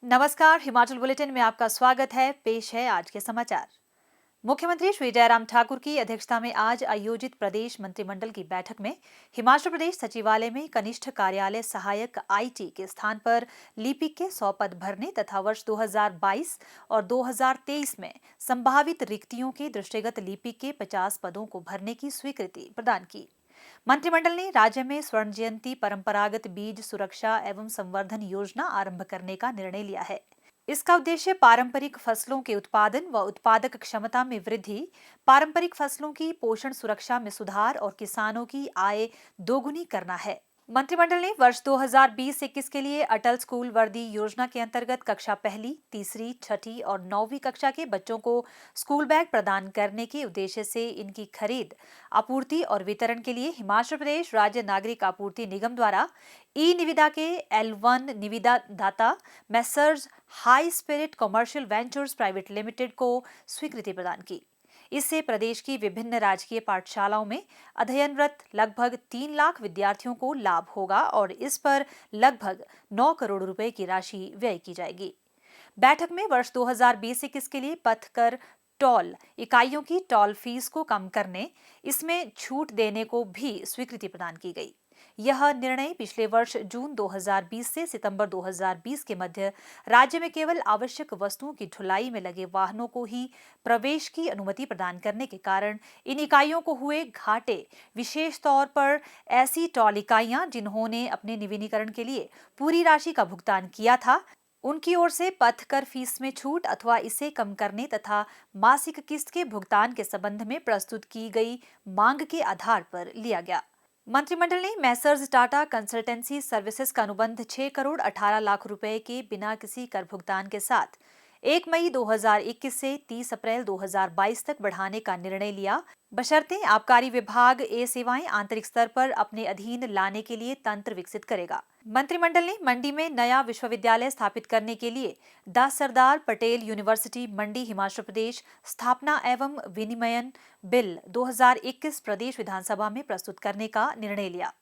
नमस्कार, हिमाचल बुलेटिन में आपका स्वागत है। पेश है आज के समाचार। मुख्यमंत्री श्री जयराम ठाकुर की अध्यक्षता में आज आयोजित प्रदेश मंत्रिमंडल की बैठक में हिमाचल प्रदेश सचिवालय में कनिष्ठ कार्यालय सहायक आईटी के स्थान पर लिपिक के 100 पद भरने तथा वर्ष 2022 और 2023 में संभावित रिक्तियों के दृष्टिगत लिपिक के 50 पदों को भरने की स्वीकृति प्रदान की। मंत्रिमंडल ने राज्य में स्वर्ण जयंती परंपरागत बीज सुरक्षा एवं संवर्धन योजना आरंभ करने का निर्णय लिया है। इसका उद्देश्य पारंपरिक फसलों के उत्पादन व उत्पादक क्षमता में वृद्धि, पारंपरिक फसलों की पोषण सुरक्षा में सुधार और किसानों की आय दोगुनी करना है। मंत्रिमंडल ने वर्ष 2020-21 के लिए अटल स्कूल वर्दी योजना के अंतर्गत कक्षा पहली, तीसरी, छठी और 9वीं कक्षा के बच्चों को स्कूल बैग प्रदान करने के उद्देश्य से इनकी खरीद, आपूर्ति और वितरण के लिए हिमाचल प्रदेश राज्य नागरिक आपूर्ति निगम द्वारा ई निविदा के L1 निविदा दाता Messrs high spirit commercial ventures private limited को स्वीकृति प्रदान की। इससे प्रदेश की विभिन्न राजकीय पाठशालाओं में अध्ययनरत लगभग 3 लाख विद्यार्थियों को लाभ होगा और इस पर लगभग 9 करोड़ रुपए की राशि व्यय की जाएगी। बैठक में वर्ष 2020-21 के लिए पथकर टोल इकाइयों की टोल फीस को कम करने, इसमें छूट देने को भी स्वीकृति प्रदान की गई। यह निर्णय पिछले वर्ष जून 2020 से सितंबर 2020 के मध्य राज्य में केवल आवश्यक वस्तुओं की ढुलाई में लगे वाहनों को ही प्रवेश की अनुमति प्रदान करने के कारण इन इकाइयों को हुए घाटे, विशेष तौर पर ऐसी टोल इकाइयां जिन्होंने अपने नवीनीकरण के लिए पूरी राशि का भुगतान किया था, उनकी ओर से पथकर फीस में छूट अथवा इसे कम करने तथा मासिक किस्त के भुगतान के संबंध में प्रस्तुत की गई मांग के आधार पर लिया गया। मंत्रिमंडल ने मैसर्स टाटा कंसल्टेंसी सर्विसेज का अनुबंध 6 करोड़ 18 लाख रुपए के बिना किसी कर भुगतान के साथ 1 मई 2021 से 30 अप्रैल 2022 तक बढ़ाने का निर्णय लिया, बशर्ते आबकारी विभाग ये सेवाएं आंतरिक स्तर पर अपने अधीन लाने के लिए तंत्र विकसित करेगा। मंत्रिमंडल ने मंडी में नया विश्वविद्यालय स्थापित करने के लिए द सरदार पटेल यूनिवर्सिटी मंडी हिमाचल प्रदेश स्थापना एवं विनिमयन बिल 2021 प्रदेश विधानसभा में प्रस्तुत करने का निर्णय लिया।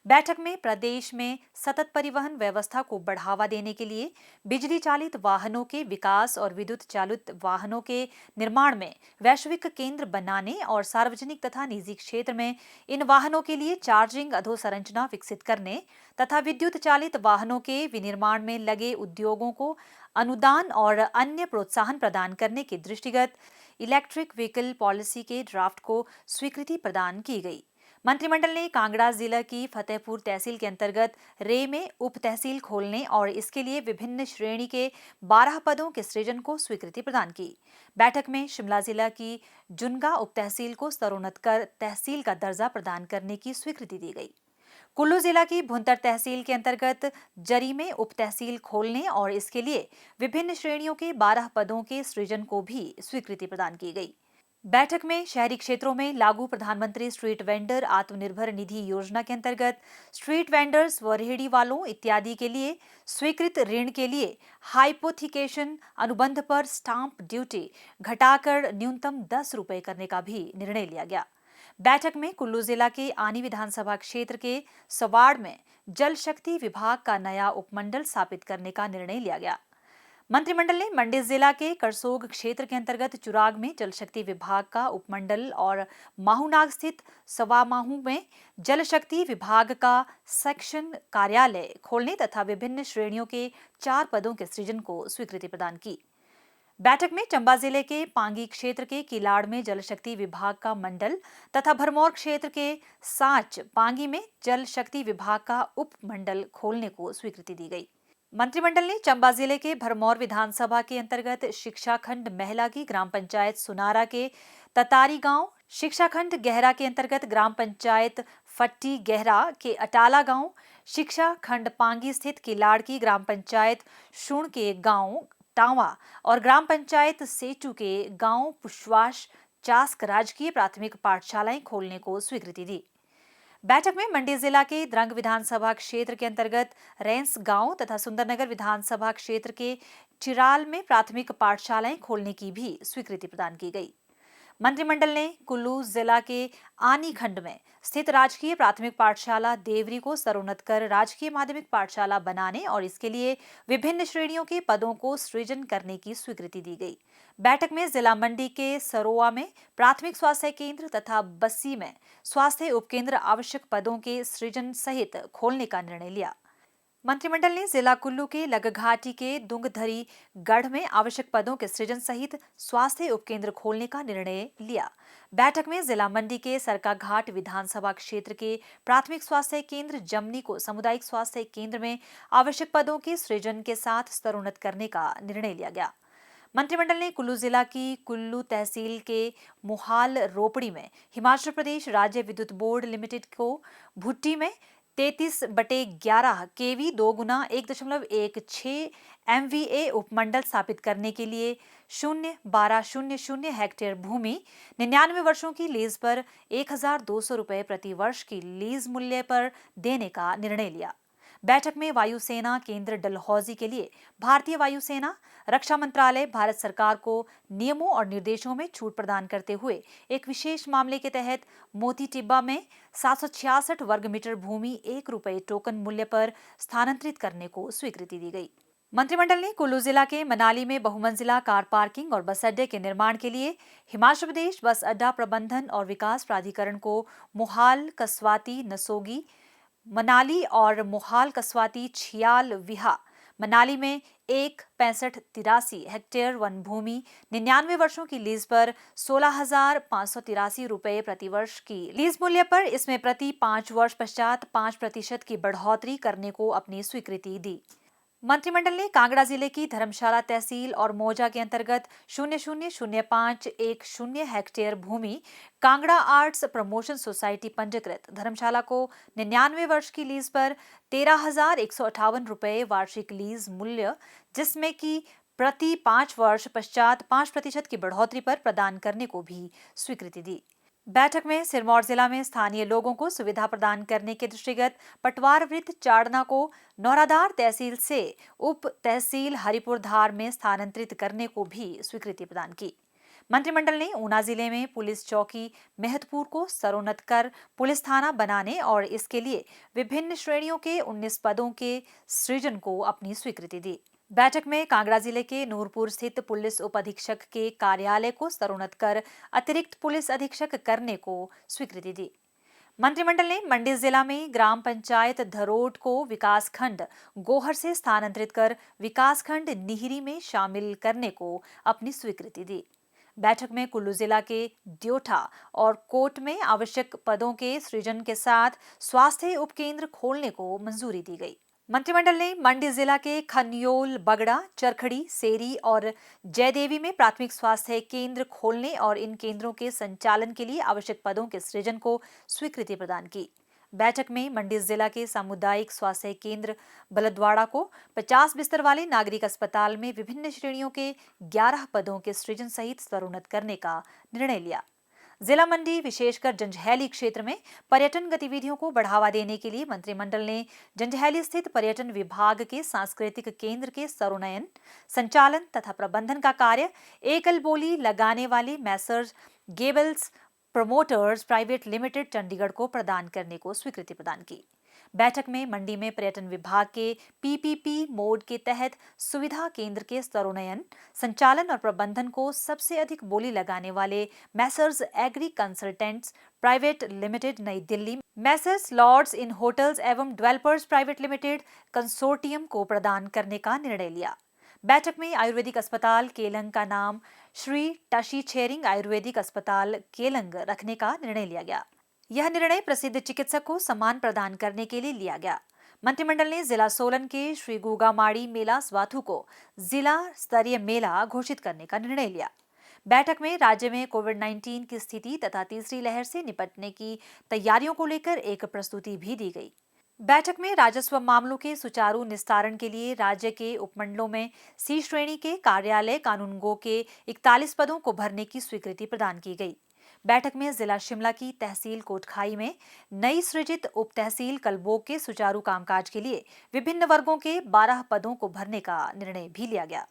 बैठक में प्रदेश में सतत परिवहन व्यवस्था को बढ़ावा देने के लिए बिजली चालित वाहनों के विकास और विद्युत चालित वाहनों के निर्माण में वैश्विक केंद्र बनाने और सार्वजनिक तथा निजी क्षेत्र में इन वाहनों के लिए चार्जिंग अधोसंरचना विकसित करने तथा विद्युत चालित वाहनों के विनिर्माण में लगे उद्योगों को अनुदान और अन्य प्रोत्साहन प्रदान करने के दृष्टिगत इलेक्ट्रिक व्हीकल पॉलिसी के ड्राफ्ट को स्वीकृति प्रदान की गई। मंत्रिमंडल ने कांगड़ा जिला की फतेहपुर तहसील के अंतर्गत रे में उप तहसील खोलने और इसके लिए विभिन्न श्रेणी के 12 पदों के सृजन को स्वीकृति प्रदान की। बैठक में शिमला जिला की जुन्गा उप तहसील को स्तरोन्नत कर तहसील का दर्जा प्रदान करने की स्वीकृति दी गई। कुल्लू जिला की भुंतर तहसील के अंतर्गत जरी में उप तहसील खोलने और इसके लिए विभिन्न श्रेणियों के 12 पदों के सृजन को भी स्वीकृति प्रदान की गई। बैठक में शहरी क्षेत्रों में लागू प्रधानमंत्री स्ट्रीट वेंडर आत्मनिर्भर निधि योजना के अंतर्गत स्ट्रीट वेंडर्स व रेहड़ी वालों इत्यादि के लिए स्वीकृत ऋण के लिए हाइपोथिकेशन अनुबंध पर स्टाम्प ड्यूटी घटाकर न्यूनतम 10 रुपए करने का भी निर्णय लिया गया। बैठक में कुल्लू जिला के आनी विधानसभा क्षेत्र के सवाड़ में जल शक्ति विभाग का नया उपमंडल स्थापित करने का निर्णय लिया गया। मंत्रिमंडल ने मंडी जिला के करसोग क्षेत्र के अंतर्गत चुराग में जल शक्ति विभाग का उपमंडल और माहूनाग स्थित सवामाहू में जल शक्ति विभाग का सेक्शन कार्यालय खोलने तथा विभिन्न श्रेणियों के 4 पदों के सृजन को स्वीकृति प्रदान की। बैठक में चंबा जिले के पांगी क्षेत्र के किलाड़ में जल शक्ति विभाग का मंडल तथा भरमौर क्षेत्र के साच पांगी में जल शक्ति विभाग का उपमंडल खोलने को स्वीकृति दी गई। मंत्रिमंडल ने चंबा जिले के भरमौर विधानसभा के अंतर्गत शिक्षाखंड महला की ग्राम पंचायत सुनारा के ततारी गांव, शिक्षाखंड गहरा के अंतर्गत ग्राम पंचायत फट्टी गहरा के अटाला गांव, शिक्षाखंड पांगी स्थित किलाड़ की ग्राम पंचायत शुण के गांव टावा और ग्राम पंचायत सेचू के गांव पुष्वाश चास्क राजकीय प्राथमिक पाठशालाएं खोलने को स्वीकृति दी। बैठक में मंडी जिला के द्रंग विधानसभा क्षेत्र के अंतर्गत रेंस गांव तथा सुंदरनगर विधानसभा क्षेत्र के चिराल में प्राथमिक पाठशालाएं खोलने की भी स्वीकृति प्रदान की गई। मंत्रिमंडल ने कुल्लू जिला के आनी खंड में स्थित राजकीय प्राथमिक पाठशाला देवरी को स्तरोन्नत कर राजकीय माध्यमिक पाठशाला बनाने और इसके लिए विभिन्न श्रेणियों के पदों को सृजन करने की स्वीकृति दी गई। बैठक में जिला मंडी के सरोआ में प्राथमिक स्वास्थ्य केंद्र तथा बस्सी में स्वास्थ्य उपकेंद्र आवश्यक पदों के सृजन सहित खोलने का निर्णय लिया। मंत्रिमंडल ने जिला कुल्लू के लगघाटी के दुंगधरी गढ़ में आवश्यक पदों के सृजन सहित स्वास्थ्य उपकेंद्र खोलने का निर्णय लिया। बैठक में जिला मंडी के सरकाघाट विधानसभा क्षेत्र के प्राथमिक स्वास्थ्य केंद्र जमनी को सामुदायिक स्वास्थ्य केंद्र में आवश्यक पदों के सृजन के साथ स्तरोन्नत करने का निर्णय लिया गया। मंत्रिमंडल ने कुल्लू जिला की कुल्लू तहसील के मोहाल रोपड़ी में हिमाचल प्रदेश राज्य विद्युत बोर्ड लिमिटेड को भुट्टी में 33/11 केवी 2x1.16 MVA उपमंडल स्थापित करने के लिए 01200 हेक्टेयर भूमि 99 वर्षों की लीज पर 1,200 रुपये प्रति वर्ष की लीज मूल्य पर देने का निर्णय लिया। बैठक में वायुसेना केंद्र डलहौजी के लिए भारतीय वायुसेना, रक्षा मंत्रालय भारत सरकार को नियमों और निर्देशों में छूट प्रदान करते हुए एक विशेष मामले के तहत मोती टिब्बा में 766 वर्ग मीटर भूमि 1 रुपये टोकन मूल्य पर स्थानांतरित करने को स्वीकृति दी गई। मंत्रिमंडल ने कुल्लू जिला के मनाली में बहुमंजिला कार पार्किंग और बस अड्डे के निर्माण के लिए हिमाचल प्रदेश बस अड्डा प्रबंधन और विकास प्राधिकरण को मोहाल, कसवाती, नसोगी, मनाली और मोहाल, कसवाती, छियाल, विहा, मनाली में 1,6583 हेक्टेयर वन भूमि 99 वर्षों की लीज पर 16,583 रुपये प्रति वर्ष की लीज मूल्य पर इसमें प्रति 5 वर्ष पश्चात 5% की बढ़ोतरी करने को अपनी स्वीकृति दी। मंत्रिमंडल ने कांगड़ा जिले की धर्मशाला तहसील और मौजा के अंतर्गत 0,0510 हेक्टेयर भूमि कांगड़ा आर्ट्स प्रमोशन सोसाइटी पंजीकृत धर्मशाला को 99 वर्ष की लीज पर 13,158 रुपये वार्षिक लीज मूल्य, जिसमें कि प्रति 5 वर्ष पश्चात 5% की बढ़ोतरी पर प्रदान करने को भी स्वीकृति दी। बैठक में सिरमौर जिला में स्थानीय लोगों को सुविधा प्रदान करने के दृष्टिगत पटवार वृत्त चाड़ना को नौराधार तहसील से उप तहसील हरिपुर धार में स्थानांतरित करने को भी स्वीकृति प्रदान की। मंत्रिमंडल ने ऊना जिले में पुलिस चौकी मेहतपुर को स्तरोन्नत कर पुलिस थाना बनाने और इसके लिए विभिन्न श्रेणियों के 19 पदों के सृजन को अपनी स्वीकृति दी। बैठक में कांगड़ा जिले के नूरपुर स्थित पुलिस उप अधीक्षक के कार्यालय को स्तरोन्नत कर अतिरिक्त पुलिस अधीक्षक करने को स्वीकृति दी। मंत्रिमंडल ने मंडी जिला में ग्राम पंचायत धरोट को विकासखंड गोहर से स्थानांतरित कर विकासखंड निहरी में शामिल करने को अपनी स्वीकृति दी। बैठक में कुल्लू जिला के द्योठा और कोट में आवश्यक पदों के सृजन के साथ स्वास्थ्य उपकेंद्र खोलने को मंजूरी दी गई। मंत्रिमंडल ने मंडी जिला के खन्योल, बगड़ा, चरखड़ी, सेरी और जयदेवी में प्राथमिक स्वास्थ्य केंद्र खोलने और इन केंद्रों के संचालन के लिए आवश्यक पदों के सृजन को स्वीकृति प्रदान की। बैठक में मंडी जिला के सामुदायिक स्वास्थ्य केंद्र बलद्वाड़ा को 50 बिस्तर वाले नागरिक अस्पताल में विभिन्न श्रेणियों के 11 पदों के सृजन सहित स्तरोन्नत करने का निर्णय लिया। जिला मंडी विशेषकर जंजैहली क्षेत्र में पर्यटन गतिविधियों को बढ़ावा देने के लिए मंत्रिमंडल ने जंजैहली स्थित पर्यटन विभाग के सांस्कृतिक केंद्र के स्तरोन्नयन, संचालन तथा प्रबंधन का कार्य एकल बोली लगाने वाले Messrs Gables promoters private limited Chandigarh को प्रदान करने को स्वीकृति प्रदान की। बैठक में मंडी में पर्यटन विभाग के पीपीपी मोड के तहत सुविधा केंद्र के स्तरोन्नयन, संचालन और प्रबंधन को सबसे अधिक बोली लगाने वाले messrs agri consultants private limited New Delhi, messrs lords inn hotels एवं डेवलपर्स प्राइवेट लिमिटेड कंसोर्टियम को प्रदान करने का निर्णय लिया। बैठक में आयुर्वेदिक अस्पताल केलंग का नाम श्री टशी छेरिंग आयुर्वेदिक अस्पताल केलंग रखने का निर्णय लिया गया। यह निर्णय प्रसिद्ध चिकित्सक को सम्मान प्रदान करने के लिए लिया गया। मंत्रिमंडल ने जिला सोलन के श्री गुगामाड़ी मेला स्वाथु को जिला स्तरीय मेला घोषित करने का निर्णय लिया। बैठक में राज्य में कोविड-19 की स्थिति तथा तीसरी लहर से निपटने की तैयारियों को लेकर एक प्रस्तुति भी दी गई। बैठक में राजस्व मामलों के सुचारू निस्तारण के लिए राज्य के उपमंडलों में सी श्रेणी के कार्यालय कानूनगो के 41 पदों को भरने की स्वीकृति प्रदान की गई। बैठक में जिला शिमला की तहसील कोटखाई में नई सृजित उप तहसील कलबोग के सुचारू कामकाज के लिए विभिन्न वर्गों के 12 पदों को भरने का निर्णय भी लिया गया।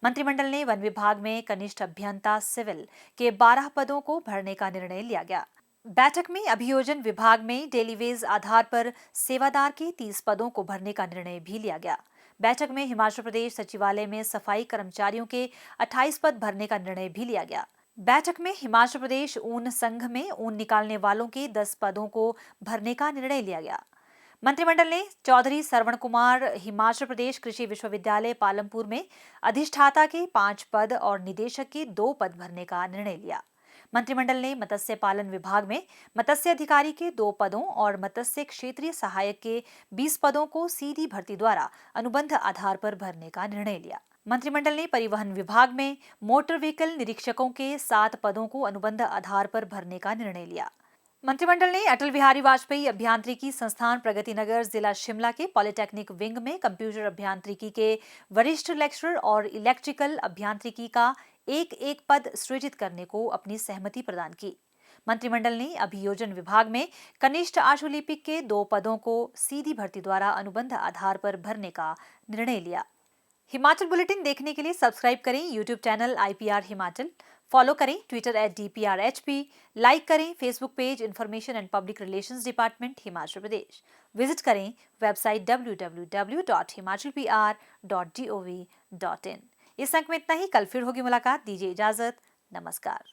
मंत्रिमंडल ने वन विभाग में कनिष्ठ अभियंता सिविल के 12 पदों को भरने का निर्णय लिया गया। बैठक में अभियोजन विभाग में डेली वेज आधार पर सेवादार के 30 पदों को भरने का निर्णय भी लिया गया। बैठक में हिमाचल प्रदेश सचिवालय में सफाई कर्मचारियों के 28 पद भरने का निर्णय भी लिया गया। बैठक में हिमाचल प्रदेश ऊन संघ में ऊन निकालने वालों के 10 पदों को भरने का निर्णय लिया गया। मंत्रिमंडल ने चौधरी सरवण कुमार हिमाचल प्रदेश कृषि विश्वविद्यालय पालमपुर में अधिष्ठाता के 5 पद और निदेशक के 2 पद भरने का निर्णय लिया। मंत्रिमंडल ने मत्स्य पालन विभाग में मत्स्य अधिकारी के 2 पदों और मत्स्य क्षेत्रीय सहायक के 20 पदों को सीधी भर्ती द्वारा अनुबंध आधार पर भरने का निर्णय लिया। मंत्रिमंडल ने परिवहन विभाग में मोटर व्हीकल निरीक्षकों के 7 पदों को अनुबंध आधार पर भरने का निर्णय लिया। मंत्रिमंडल ने अटल बिहारी वाजपेयी अभियांत्रिकी संस्थान प्रगति नगर जिला शिमला के पॉलिटेक्निक विंग में कंप्यूटर अभियांत्रिकी के वरिष्ठ लेक्चरर और इलेक्ट्रिकल अभियांत्रिकी का एक पद सृजित करने को अपनी सहमति प्रदान की। मंत्रिमंडल ने अभियोजन विभाग में कनिष्ठ आशुलिपिक के 2 पदों को सीधी भर्ती द्वारा अनुबंध आधार पर भरने का निर्णय लिया। हिमाचल बुलेटिन देखने के लिए सब्सक्राइब करें YouTube channel IPR Himachal, follow करें ट्विटर @DPRHP, लाइक करें Facebook page information and public relations department Himachal Pradesh, visit करें वेबसाइट www.himachalpr.gov.in। इस अंक में इतना ही। कल फिर होगी मुलाकात। दीजिए इजाजत। नमस्कार।